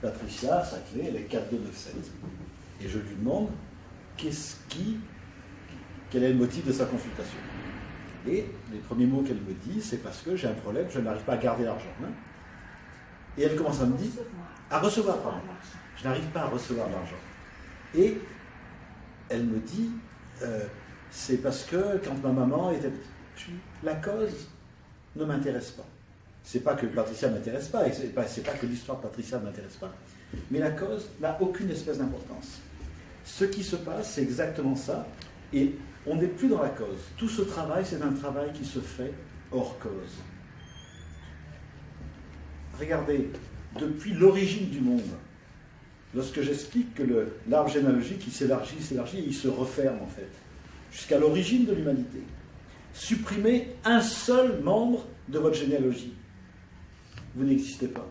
Patricia, sa clé, elle est 4297. Et je lui demande quel est le motif de sa consultation. Et les premiers mots qu'elle me dit, c'est parce que j'ai un problème, je n'arrive pas à garder l'argent. Hein. Et elle commence à me dire, à recevoir, pardon. Je n'arrive pas à recevoir l'argent. Et elle me dit, c'est parce que quand ma maman était... La cause ne m'intéresse pas. C'est pas que Patricia ne m'intéresse pas, et c'est pas que l'histoire de Patricia ne m'intéresse pas, mais la cause n'a aucune espèce d'importance. Ce qui se passe, c'est exactement ça, et on n'est plus dans la cause. Tout ce travail, c'est un travail qui se fait hors cause. Regardez, depuis l'origine du monde, lorsque j'explique que l'arbre généalogique, il s'élargit, et il se referme en fait, jusqu'à l'origine de l'humanité, supprimez un seul membre de votre généalogie, vous n'existez pas.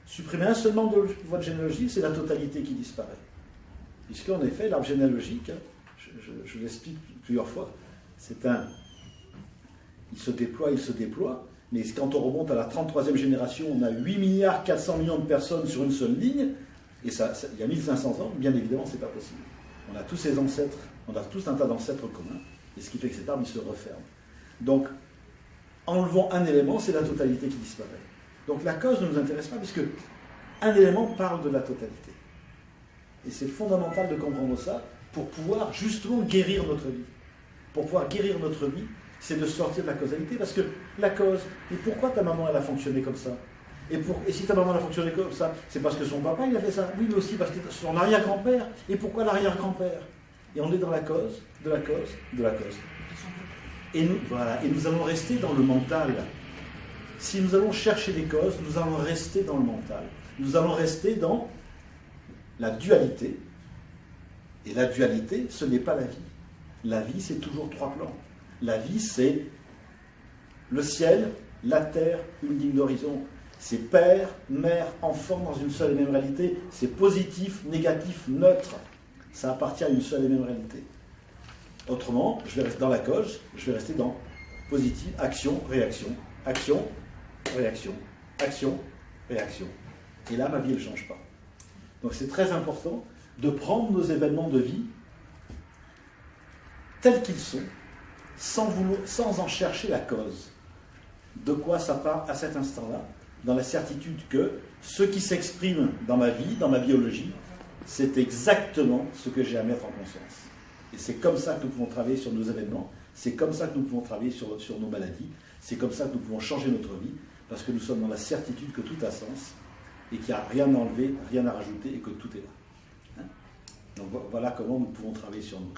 Supprimer un seul membre de votre généalogie, c'est la totalité qui disparaît. Puisqu'en effet, l'arbre généalogique, je l'explique plusieurs fois, il se déploie, mais quand on remonte à la 33e génération, on a 8 milliards 400 millions de personnes sur une seule ligne, et il y a 1500 ans, bien évidemment, c'est pas possible. On a tous ces ancêtres, on a tous un tas d'ancêtres communs, et ce qui fait que cet arbre, il se referme. Donc, enlevant un élément, c'est la totalité qui disparaît. Donc la cause ne nous intéresse pas, puisque un élément parle de la totalité. Et c'est fondamental de comprendre ça pour pouvoir justement guérir notre vie. Pour pouvoir guérir notre vie, c'est de sortir de la causalité, parce que la cause, et pourquoi ta maman elle a fonctionné comme ça? Et si ta maman a fonctionné comme ça, c'est parce que son papa il a fait ça. Oui, mais aussi parce que son arrière-grand-père. Et pourquoi l'arrière-grand-père? Et on est dans la cause, de la cause, de la cause. Et nous allons rester dans le mental. Si nous allons chercher les causes, nous allons rester dans le mental. Nous allons rester dans la dualité. Et la dualité, ce n'est pas la vie. La vie, c'est toujours trois plans. La vie, c'est le ciel, la terre, une ligne d'horizon. C'est père, mère, enfant dans une seule et même réalité. C'est positif, négatif, neutre. Ça appartient à une seule et même réalité. Autrement, je vais rester dans la cause, je vais rester dans positif, action, réaction, action, réaction, action, réaction. Et là, ma vie, elle ne change pas. Donc c'est très important de prendre nos événements de vie tels qu'ils sont, sans en chercher la cause. De quoi ça part à cet instant-là, dans la certitude que ce qui s'exprime dans ma vie, dans ma biologie, c'est exactement ce que j'ai à mettre en conscience. Et c'est comme ça que nous pouvons travailler sur nos événements, c'est comme ça que nous pouvons travailler sur nos maladies, c'est comme ça que nous pouvons changer notre vie, parce que nous sommes dans la certitude que tout a sens, et qu'il n'y a rien à enlever, rien à rajouter, et que tout est là. Hein? Donc voilà comment nous pouvons travailler sur nous.